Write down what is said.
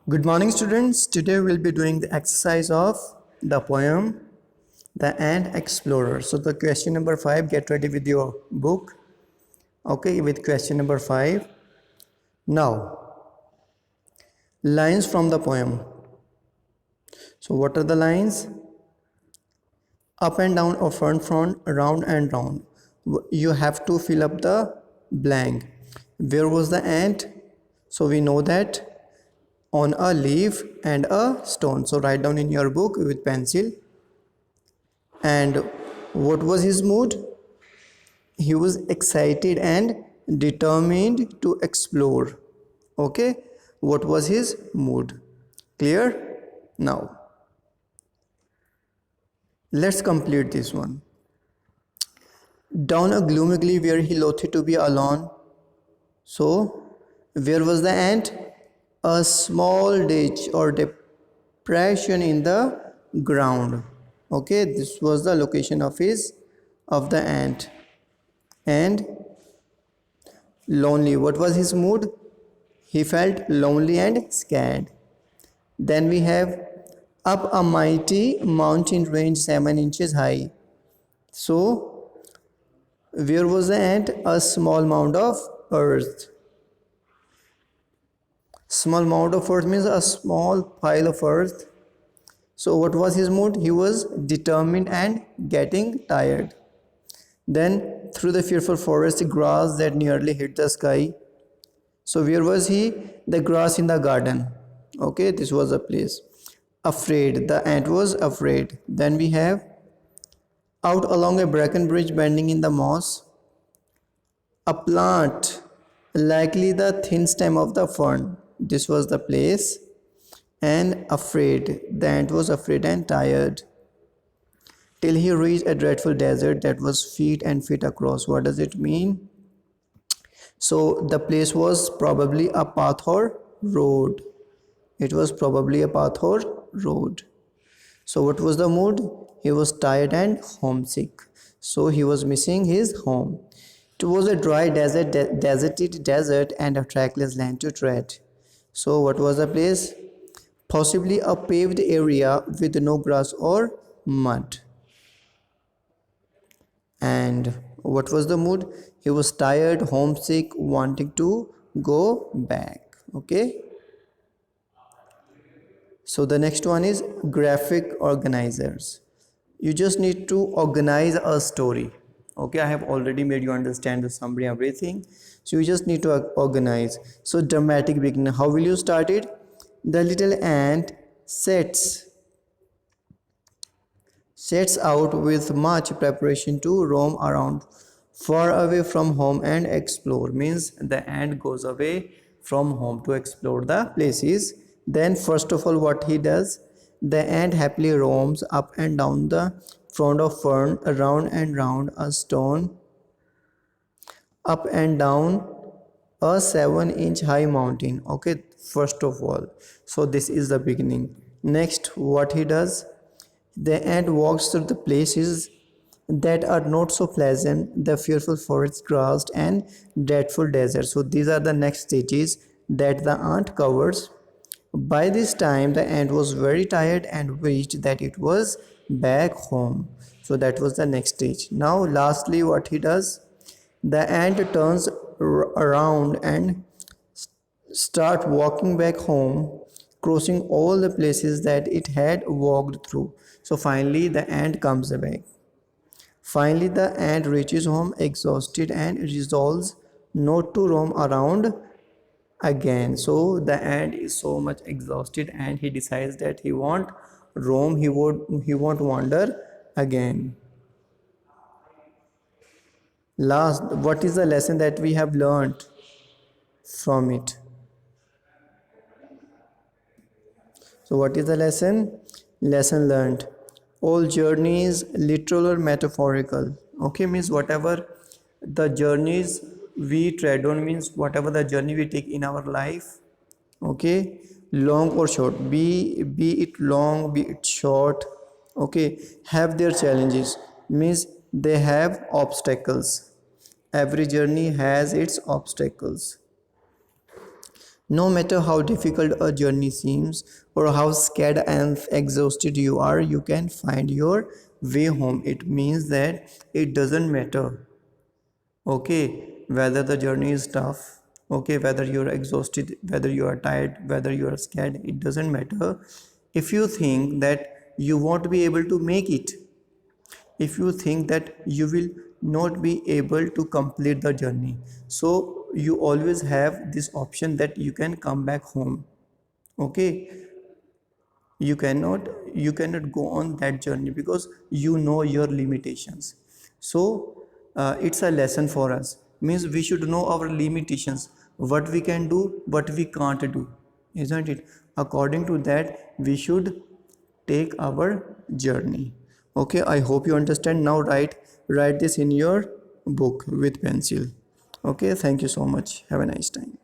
Good morning, students. Today we'll be doing the exercise of the poem The Ant Explorer. So, the question number 5, get ready with your book. Okay, with question number 5. Now, lines from the poem. So, what are the lines? Up and down or front, round and round. You have to fill up the blank. Where was the ant? So, we know that on a leaf and a stone. So, write down in your book with pencil. And what was his mood? He was excited and determined to explore. Okay, what was his mood? Clear? Now, let's complete this one. Down a gloomy gully where he loathed to be alone. So, where was the ant? A small ditch or depression in the ground. Okay, this was the location of the ant. And lonely. What was his mood? He felt lonely and scared. Then we have up a mighty mountain range 7 inches high. So, where was the ant? A small mound of earth. Small mound of earth means a small pile of earth. So, what was his mood? He was determined and getting tired. Then, through the fearful forest, grass that nearly hit the sky. So, where was he? The grass in the garden. Okay, this was a place. Afraid. The ant was afraid. Then we have out along a bracken bridge bending in the moss. A plant, likely the thin stem of the fern. This was the place. And afraid. The ant was afraid and tired. Till he reached a dreadful desert that was feet and feet across. What does it mean? So the place was probably a path or road. It was probably a path or road. So what was the mood? He was tired and homesick. So he was missing his home. It was a dry desert, deserted desert and a trackless land to tread. So what was the place? Possibly a paved area with no grass or mud. And what was the mood? He was tired, homesick, wanting to go back. Okay. So the next one is graphic organizers. You just need to organize a story. Okay, I have already made you understand the summary, everything. So you just need to organize. So dramatic beginning. How will you start it? The little ant sets out with much preparation to roam around far away from home and explore. Means the ant goes away from home to explore the places. Then first of all, what he does, the ant happily roams up and down the front of fern, around and round a stone, up and down a 7-inch high mountain. Okay, first of all, so this is the beginning. Next, what he does, the ant walks through the places that are not so pleasant, the fearful forest, grass, and dreadful desert. So these are the next stages that the ant covers. By this time, the ant was very tired and wished that it was back home. So that was the next stage. Now, lastly, what he does, the ant turns around and start walking back home, crossing all the places that it had walked through. So finally, the ant comes back. Finally, the ant reaches home exhausted and resolves not to roam around again. So the ant is so much exhausted and he decides that he won't roam, he won't wander again. Last, what is the lesson that we have learned from it? So what is the lesson? Lesson learned. All journeys, literal or metaphorical. Okay, means whatever the journeys we tread on, means whatever the journey we take in our life. Okay, long or short, be it long, be it short. Okay, have their challenges. Means they have obstacles. Every journey has its obstacles. No matter how difficult a journey seems or how scared and exhausted you are, you can find your way home. It means that it doesn't matter, okay, whether the journey is tough, okay, whether you're exhausted, whether you are tired, whether you are scared, it doesn't matter. If you think that you won't be able to make it, if you think that you will not be able to complete the journey, so you always have this option that you can come back home, okay. You cannot go on that journey because you know your limitations. So it's a lesson for us, means we should know our limitations, what we can do, what we can't do, isn't it? According to that we should take our journey. Okay, I hope you understand. Now write this in your book with pencil. Okay, thank you so much, have a nice time.